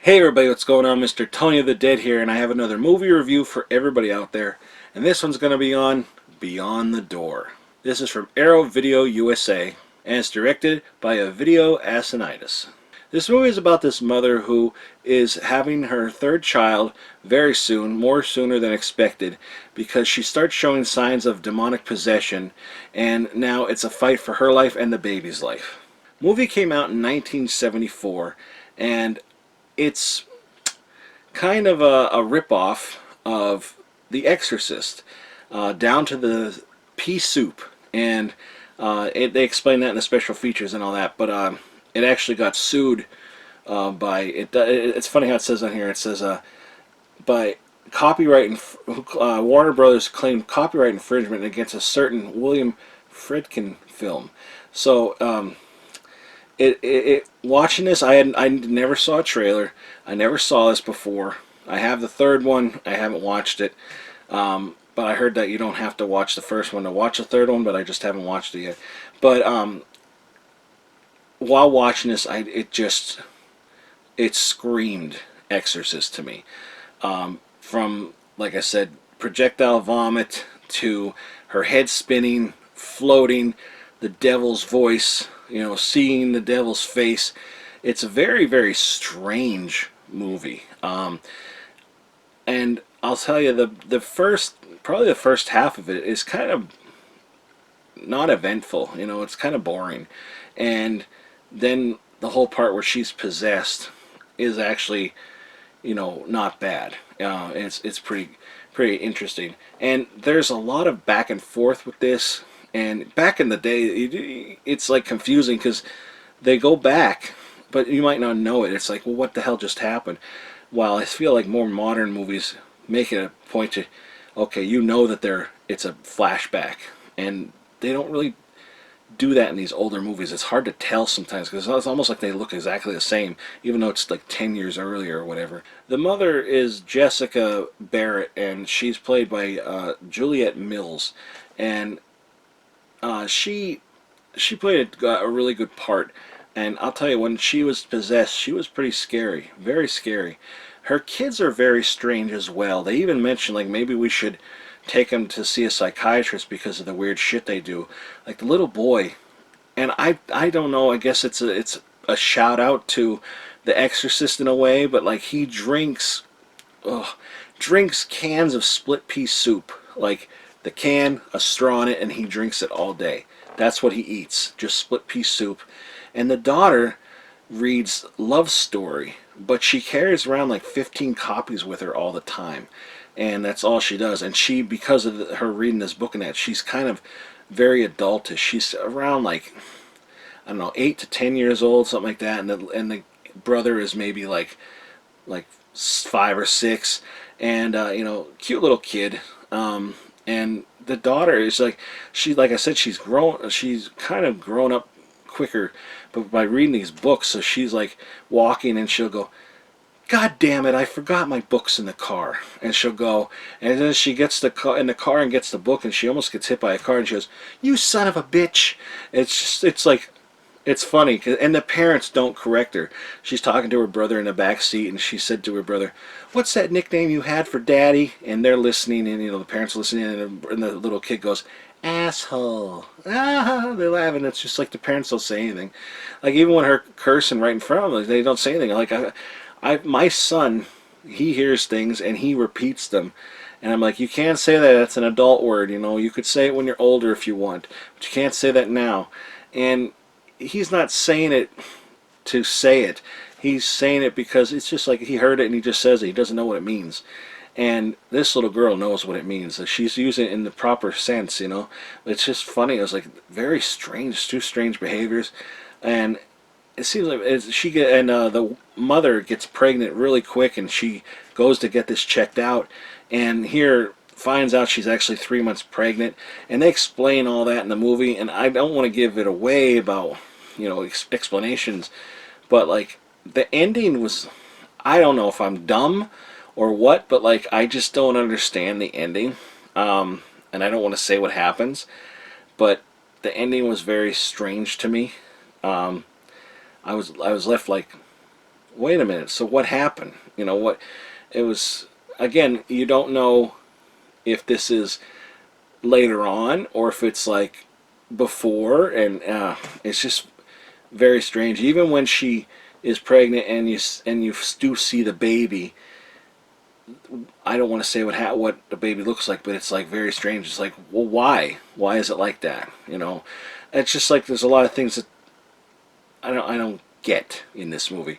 Hey everybody, what's going on? Mr. Tony of the Dead here, and I have another movie review for everybody out there. And this one's going to be on Beyond the Door. This is from Arrow Video USA, and it's directed by Ovidio Assonitis. This movie is about this mother who is having her third child very soon, more sooner than expected, because she starts showing signs of demonic possession, and now it's a fight for her life and the baby's life. Movie came out in 1974, and it's kind of a rip-off of The Exorcist, down to the pea soup, and they explain that in the special features and all that. But it actually got sued by it. It's funny how it says on here. It says by copyright. Warner Brothers claimed copyright infringement against a certain William Friedkin film. So. Watching this, I never saw a trailer. I never saw this before. I have the third one. I haven't watched it, but I heard that you don't have to watch the first one to watch the third one. But I just haven't watched it yet. But while watching this, it screamed Exorcist to me. From, like I said, projectile vomit to her head spinning, floating, the devil's voice. Seeing the devil's face. It's a very, very strange movie. And I'll tell you, probably the first half of it is kind of not eventful. It's kind of boring. And then the whole part where she's possessed is actually, not bad. It's pretty interesting. And there's a lot of back and forth with this. And back in the day, it's like confusing because they go back, but you might not know it. It's like, well, what the hell just happened? While I feel like more modern movies make it a point to, okay, that it's a flashback, and they don't really do that in these older movies. It's hard to tell sometimes because it's almost like they look exactly the same, even though it's like 10 years earlier or whatever. The mother is Jessica Barrett, and she's played by Juliet Mills, and she played a really good part. And I'll tell you, when she was possessed, she was pretty scary, very scary. Her kids are very strange as well. They even mention, like, maybe we should take them to see a psychiatrist because of the weird shit they do. Like the little boy, and I don't know. I guess it's a shout out to The Exorcist in a way, but like he drinks cans of split pea soup, like the can, a straw in it, and he drinks it all day. That's what he eats, just split pea soup. And the daughter reads Love Story, but she carries around like 15 copies with her all the time, and that's all she does. And she, because of her reading this book and that, she's kind of very adultish. She's around like, I don't know, 8 to 10 years old, something like that, and the brother is maybe like 5 or 6, and cute little kid. And the daughter is like, like I said, she's kind of grown up quicker, but by reading these books. So she's like walking, and she'll go, God damn it, I forgot my books in the car. And she'll go, and then she gets in the car and gets the book, and she almost gets hit by a car, and she goes, you son of a bitch. It's like, it's funny, and the parents don't correct her. She's talking to her brother in the back seat, and she said to her brother, what's that nickname you had for Daddy? And they're listening, and the parents are listening, and the little kid goes, asshole. Ah, they're laughing. It's just like the parents don't say anything. Like, even when her cursing right in front of them, they don't say anything. Like, my son, he hears things, and he repeats them. And I'm like, you can't say that. That's an adult word, You could say it when you're older if you want, but you can't say that now. And he's not saying it to say it. He's saying it because it's just like he heard it and he just says it. He doesn't know what it means. And this little girl knows what it means. She's using it in the proper sense, It's just funny. It was like very strange, two strange behaviors. And it seems like the mother gets pregnant really quick, and she goes to get this checked out. And here finds out she's actually 3 months pregnant. And they explain all that in the movie. And I don't want to give it away about explanations, but like the ending was, I don't know if I'm dumb or what, but like I just don't understand the ending, and I don't want to say what happens, but the ending was very strange to me. I was left like, wait a minute, so what happened? You know, what it was, again, you don't know if this is later on or if it's like before, and it's just very strange. Even when she is pregnant and you do see the baby, I don't want to say what the baby looks like, but it's like very strange. It's like, well, why is it like that? You know, it's just like there's a lot of things that I don't get in this movie.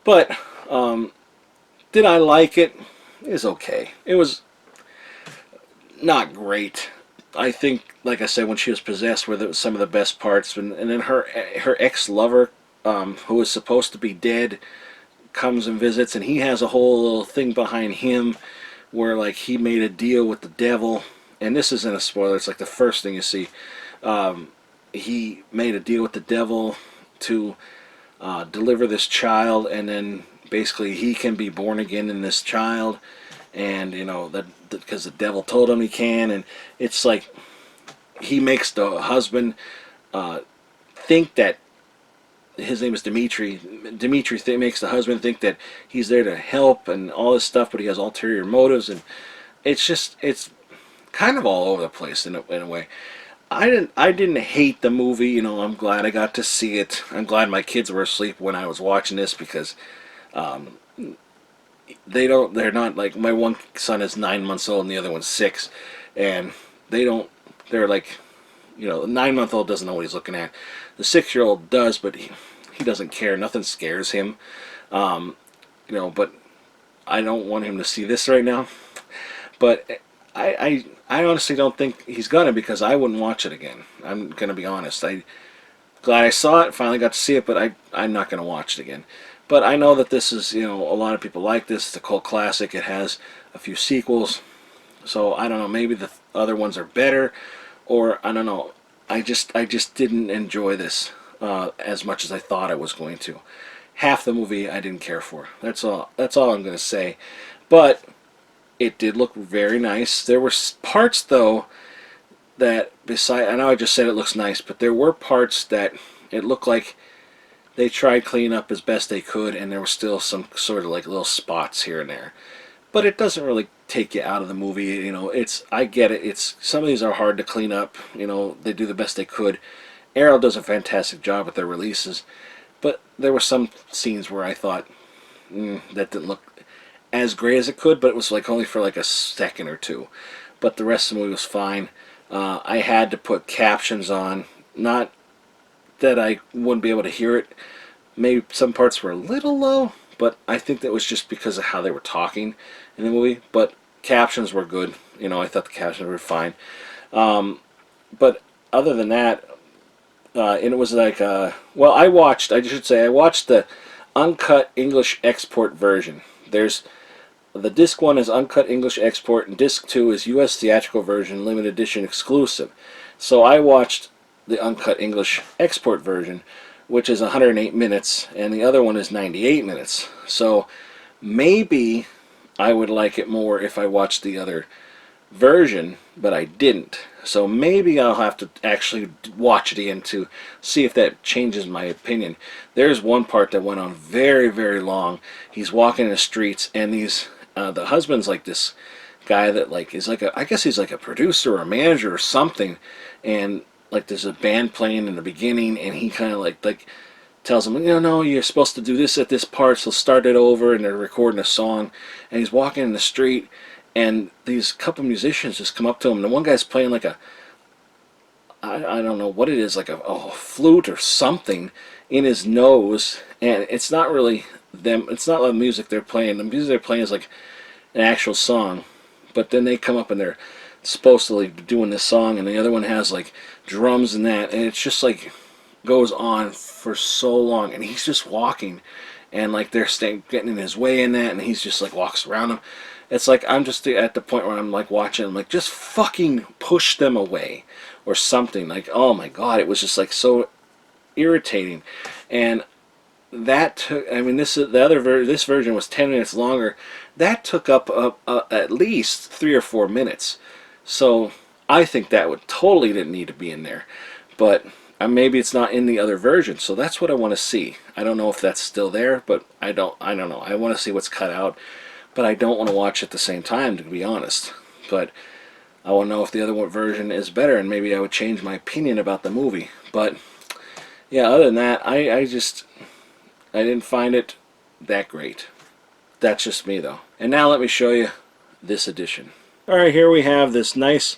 But did I like it? It's okay. It was not great. I think, like I said, when she was possessed were some of the best parts, and then her ex-lover, who was supposed to be dead, comes and visits, and he has a whole little thing behind him where like he made a deal with the devil, and this isn't a spoiler, it's like the first thing you see. He made a deal with the devil to deliver this child, and then basically he can be born again in this child, and you know that because the devil told him he can. And it's like he makes the husband think that his name is Dimitri. Dimitri makes the husband think that he's there to help and all this stuff, but he has ulterior motives, and it's kind of all over the place in a way. I didn't hate the movie. You know, I'm glad I got to see it. I'm glad my kids were asleep when I was watching this, because they're not like, my one son is 9 months old and the other one's 6, and they're like, you know, the 9-month-old doesn't know what he's looking at. The 6-year-old does, but he doesn't care. Nothing scares him. You know, but I don't want him to see this right now. But I honestly don't think he's gonna, because I wouldn't watch it again. I'm gonna be honest. Glad I saw it, finally got to see it, but I'm not gonna watch it again. But I know that this is, you know, a lot of people like this. It's a cult classic. It has a few sequels. So I don't know, maybe the other ones are better, or I don't know. I just didn't enjoy this as much as I thought I was going to. Half the movie I didn't care for. That's all I'm going to say. But it did look very nice. There were parts though that, I know I just said it looks nice, but there were parts that it looked like they tried cleaning up as best they could, and there were still some sort of like little spots here and there. But it doesn't really take you out of the movie. You know, I get it. Some of these are hard to clean up. You know, they do the best they could. Arrow does a fantastic job with their releases, but there were some scenes where I thought that didn't look as great as it could, but it was like only for like a second or two. But the rest of the movie was fine. I had to put captions on, not that I wouldn't be able to hear it. Maybe some parts were a little low, but I think that was just because of how they were talking in the movie. But captions were good. You know, I thought the captions were fine. But other than that, and it was like, well, I watched the uncut English export version. The disc 1 is uncut English export, and disc 2 is US theatrical version, limited edition exclusive. So I watched the uncut English export version, which is 108 minutes, and the other one is 98 minutes. So maybe I would like it more if I watched the other version, but I didn't. So maybe I'll have to actually watch it again to see if that changes my opinion. There's one part that went on very, very long. He's walking in the streets, and the husband's like this guy that like is like I guess he's like a producer or a manager or something, and like there's a band playing in the beginning, and he kind of like tells him, you know, no, you're supposed to do this at this part, so start it over, and they're recording a song, and he's walking in the street, and these couple musicians just come up to him, and the one guy's playing like I don't know what it is, like a flute or something in his nose, and it's not really them, it's not the music they're playing. The music they're playing is like an actual song, but then they come up and they're supposedly doing this song, and the other one has like drums and that, and it's just like goes on for so long, and he's just walking, and like they're getting in his way in that, and he's just like walks around them. It's like I'm just at the point where I'm like watching, I'm like, just fucking push them away or something. Like, oh my god, it was just like so irritating. And that took, I mean, this version was 10 minutes longer. That took up at least 3 or 4 minutes. So I think that would totally didn't need to be in there. But maybe it's not in the other version, so that's what I want to see. I don't know if that's still there, but I don't know. I want to see what's cut out, but I don't want to watch it at the same time, to be honest. But I want to know if the other version is better, and maybe I would change my opinion about the movie. But yeah, other than that, I didn't find it that great. That's just me, though. And now let me show you this edition. All right, here we have this nice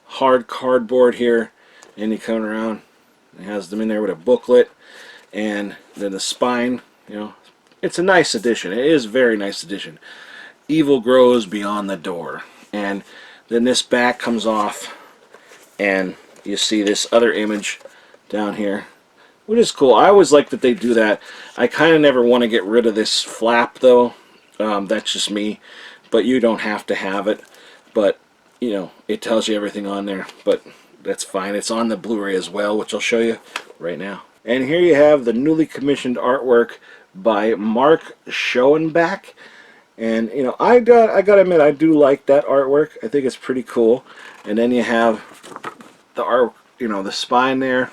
hard cardboard here, and you come around. It has them in there with a booklet, and then the spine. You know, it's a nice edition. It is a very nice edition. Evil grows beyond the door, and then this back comes off, and you see this other image down here, which is cool. I always like that they do that. I kind of never want to get rid of this flap, though. That's just me, but you don't have to have it. But you know, it tells you everything on there, but that's fine. It's on the Blu-ray as well, which I'll show you right now. And here you have the newly commissioned artwork by Mark Schoenbach. And you know, I gotta admit, I do like that artwork. I think it's pretty cool. And then you have the art, you know, the spine there,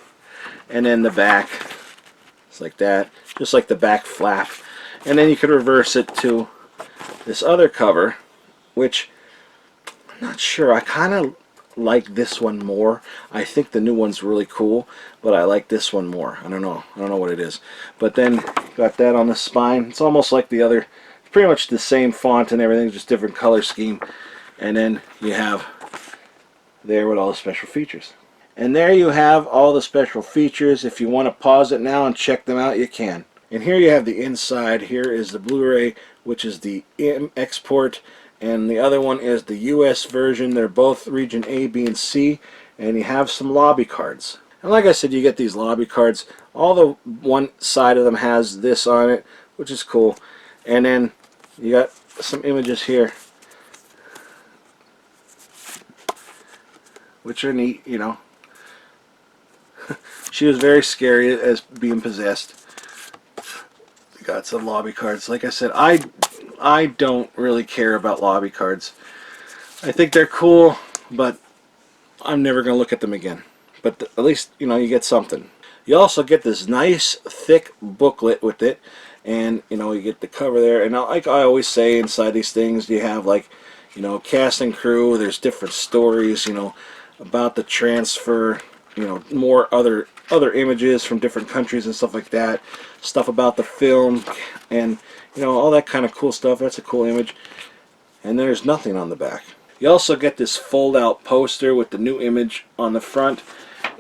and then the back. It's like that, just like the back flap. And then you could reverse it to this other cover, which I'm not sure. I kind of like this one more. I think the new one's really cool, but I like this one more. I don't know what it is. But then got that on the spine. It's almost like the other, pretty much the same font and everything, just different color scheme. And then you have there with all the special features. And there you have all the special features. If you want to pause it now and check them out, you can. And here you have the inside. Here is the Blu-ray, which is the export, and the other one is the US version. They're both region A, B, and C, and you have some lobby cards. And like I said, you get these lobby cards. All the one side of them has this on it, which is cool. And then you got some images here, which are neat, you know. She was very scary as being possessed. Got some lobby cards. Like I said, I don't really care about lobby cards. I think they're cool, but I'm never going to look at them again. But at least, you know, you get something. You also get this nice thick booklet with it, and you know, you get the cover there. And like I always say, inside these things you have, like, you know, cast and crew. There's different stories, you know, about the transfer, you know, more other images from different countries and stuff like that, stuff about the film, and you know, all that kind of cool stuff. That's a cool image. And there's nothing on the back. You also get this fold out poster with the new image on the front,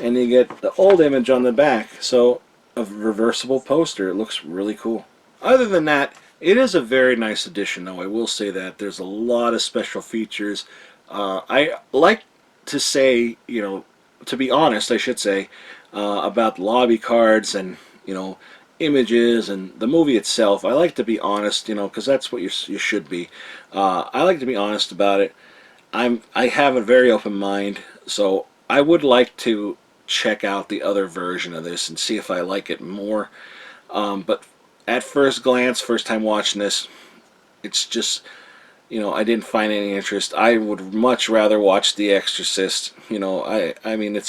and you get the old image on the back. So a reversible poster. It looks really cool. Other than that, it is a very nice edition, though. I will say that there's a lot of special features. I like to say, you know, to be honest, I should say, about lobby cards and, you know, images and the movie itself. I like to be honest, you know, because that's what you should be. I like to be honest about it. I have a very open mind, so I would like to check out the other version of this and see if I like it more. But at first glance, first time watching this, it's just, you know, I didn't find any interest. I would much rather watch The Exorcist. You know, I mean,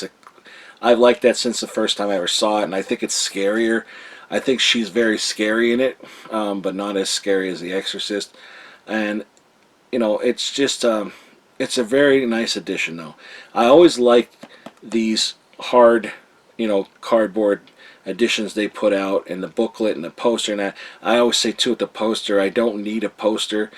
I've liked that since the first time I ever saw it, and I think it's scarier. I think she's very scary in it, but not as scary as The Exorcist. And, you know, it's just, it's a very nice edition, though. I always liked these hard, you know, cardboard editions they put out, and the booklet and the poster and that. I always say, too, with the poster, I don't need a poster.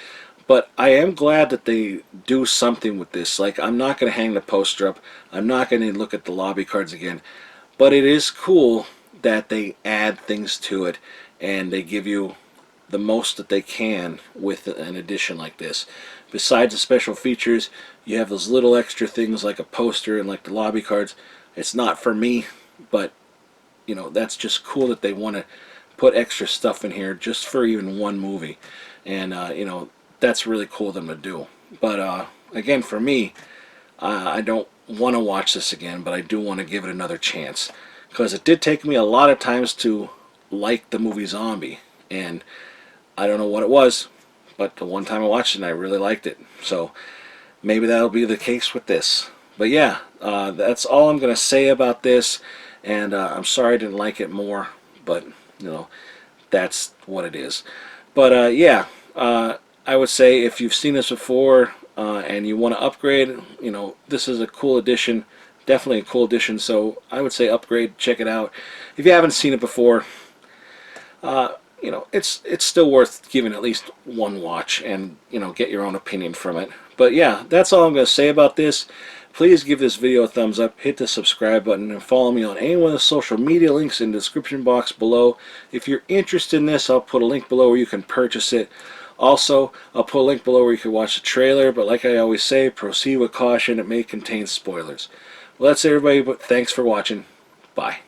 But I am glad that they do something with this. Like, I'm not going to hang the poster up. I'm not going to look at the lobby cards again. But it is cool that they add things to it, and they give you the most that they can with an edition like this. Besides the special features, you have those little extra things like a poster and like the lobby cards. It's not for me, but, you know, that's just cool that they want to put extra stuff in here just for even one movie. And, you know, that's really cool of them to do. But again, for me, I don't want to watch this again, but I do want to give it another chance, because it did take me a lot of times to like the movie Zombie, and I don't know what it was, but the one time I watched it, I really liked it. So maybe that'll be the case with this. But yeah, that's all I'm going to say about this. and I'm sorry I didn't like it more, but you know, that's what it is. But yeah, I would say if you've seen this before and you want to upgrade, you know, this is a cool addition, definitely a cool addition. So I would say upgrade, check it out. If you haven't seen it before, you know, it's still worth giving at least one watch and, you know, get your own opinion from it. But yeah, that's all I'm going to say about this. Please give this video a thumbs up, hit the subscribe button, and follow me on any one of the social media links in the description box below. If you're interested in this, I'll put a link below where you can purchase it. Also, I'll put a link below where you can watch the trailer, but like I always say, proceed with caution. It may contain spoilers. Well, that's everybody, but thanks for watching. Bye.